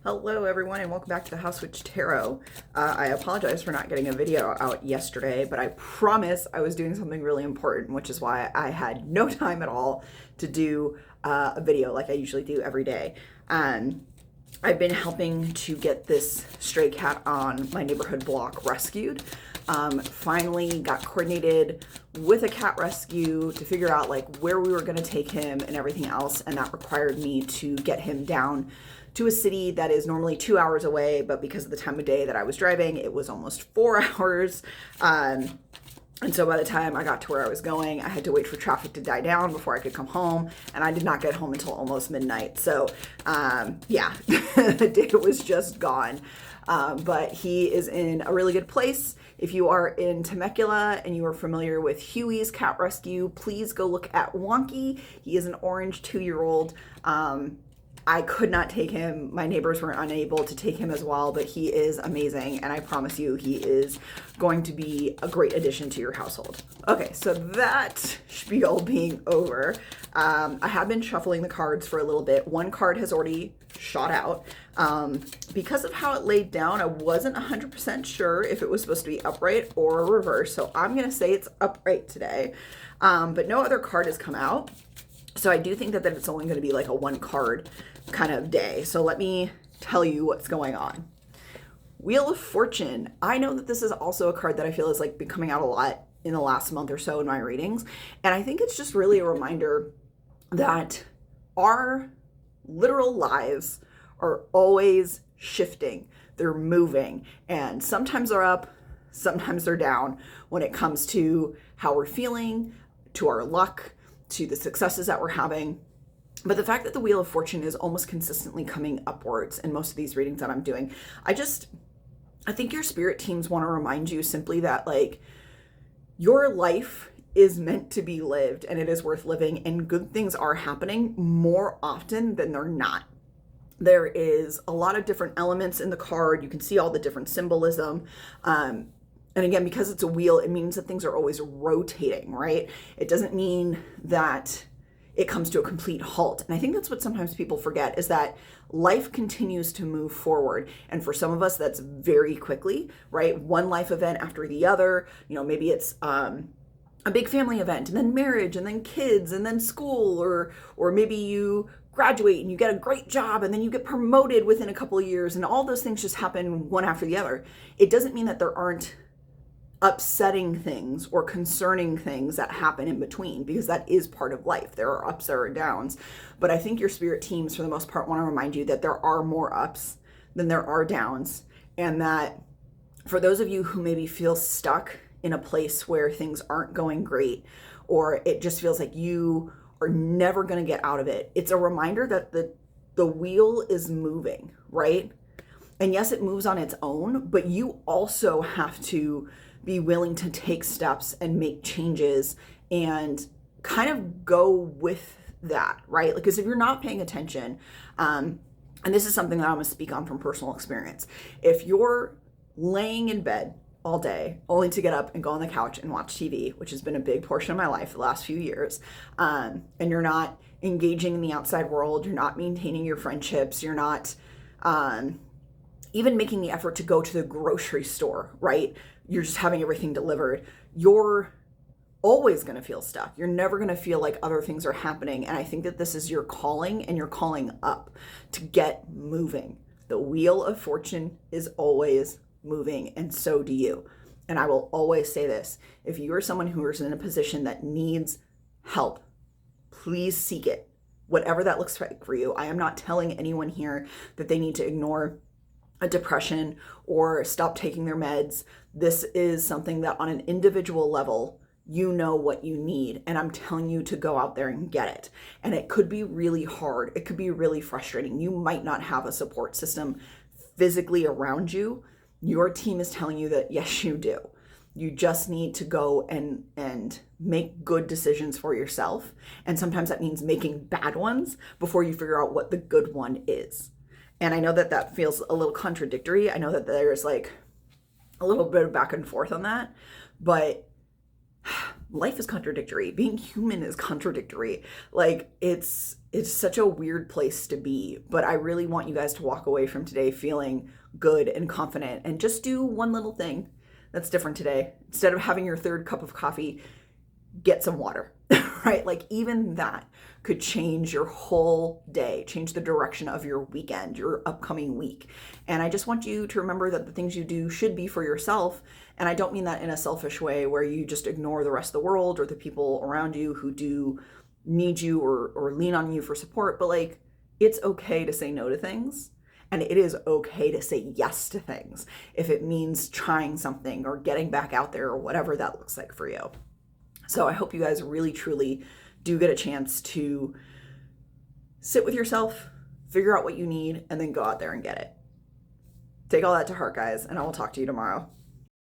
Hello everyone and welcome back to the House Witch Tarot. I apologize for not getting a video out yesterday, but I promise I was doing something really important, which is why I had no time at all to do a video like I usually do every day. I've been helping to get this stray cat on my neighborhood block rescued. Finally got coordinated with a cat rescue to figure out like where we were going to take him and everything else, and that required me to get him down to a city that is normally 2 hours away, but because of the time of day that I was driving, it was almost 4 hours. And so by the time I got to where I was going, I had to wait for traffic to die down before I could come home, and I did not get home until almost midnight. So yeah, the day was just gone. But he is in a really good place. If you are in Temecula and you are familiar with Huey's Cat Rescue, please go look at Wonky. He is an orange 2-year-old. I could not take him. My neighbors were unable to take him as well, but he is amazing, and I promise you he is going to be a great addition to your household. Okay, so that spiel being over, I have been shuffling the cards for a little bit. One card has already shot out. Because of how it laid down, I wasn't 100% sure if it was supposed to be upright or reverse, so I'm going to say it's upright today, but no other card has come out. So I do think that it's only going to be like a one card kind of day. So let me tell you what's going on. Wheel of Fortune. I know that this is also a card that I feel has like been coming out a lot in the last month or so in my readings. And I think it's just really a reminder that our literal lives are always shifting. They're moving, and sometimes they're up, sometimes they're down when it comes to how we're feeling, to our luck, to the successes that we're having. But the fact that the Wheel of Fortune is almost consistently coming upwards in most of these readings that I'm doing, I think your spirit teams want to remind you simply that like your life is meant to be lived and it is worth living, and good things are happening more often than they're not. There is a lot of different elements in the card. You can see all the different symbolism. And again, because it's a wheel, it means that things are always rotating, right? It doesn't mean that it comes to a complete halt. And I think that's what sometimes people forget, is that life continues to move forward. And for some of us, that's very quickly, right? One life event after the other. You know, maybe it's a big family event, and then marriage, and then kids, and then school, or maybe you graduate and you get a great job, and then you get promoted within a couple of years, and all those things just happen one after the other. It doesn't mean that there aren't upsetting things or concerning things that happen in between, because that is part of life. There are ups, there are downs. But I think your spirit teams, for the most part, want to remind you that there are more ups than there are downs, and that for those of you who maybe feel stuck in a place where things aren't going great, or it just feels like you are never going to get out of it, it's a reminder that the wheel is moving, right? And yes, it moves on its own, but you also have to be willing to take steps and make changes and kind of go with that, right? Because if you're not paying attention, and this is something that I'm going to speak on from personal experience, if you're laying in bed all day only to get up and go on the couch and watch TV, which has been a big portion of my life the last few years, and you're not engaging in the outside world, you're not maintaining your friendships, you're not even making the effort to go to the grocery store, right? You're just having everything delivered. You're always going to feel stuck. You're never going to feel like other things are happening. And I think that this is your calling, and you're calling up to get moving. The Wheel of Fortune is always moving, and so do you. And I will always say this: if you are someone who is in a position that needs help, please seek it, whatever that looks like for you. I am not telling anyone here that they need to ignore a depression or stop taking their meds. This is something that on an individual level, you know what you need, and I'm telling you to go out there and get it. And it could be really hard. It could be really frustrating. You might not have a support system physically around you. Your team is telling you that yes, you do. You just need to go and make good decisions for yourself. And sometimes that means making bad ones before you figure out what the good one is. And I know that that feels a little contradictory. I know that there's like a little bit of back and forth on that, but life is contradictory. Being human is contradictory. Like it's it's such a weird place to be, but I really want you guys to walk away from today feeling good and confident and just do one little thing that's different today. Instead of having your third cup of coffee, get some water, right? Like even that could change your whole day, change the direction of your weekend, your upcoming week. And I just want you to remember that the things you do should be for yourself. And I don't mean that in a selfish way where you just ignore the rest of the world or the people around you who do need you or lean on you for support, but like it's okay to say no to things. And it is okay to say yes to things if it means trying something or getting back out there or whatever that looks like for you. So I hope you guys really, truly do get a chance to sit with yourself, figure out what you need, and then go out there and get it. Take all that to heart, guys, and I will talk to you tomorrow.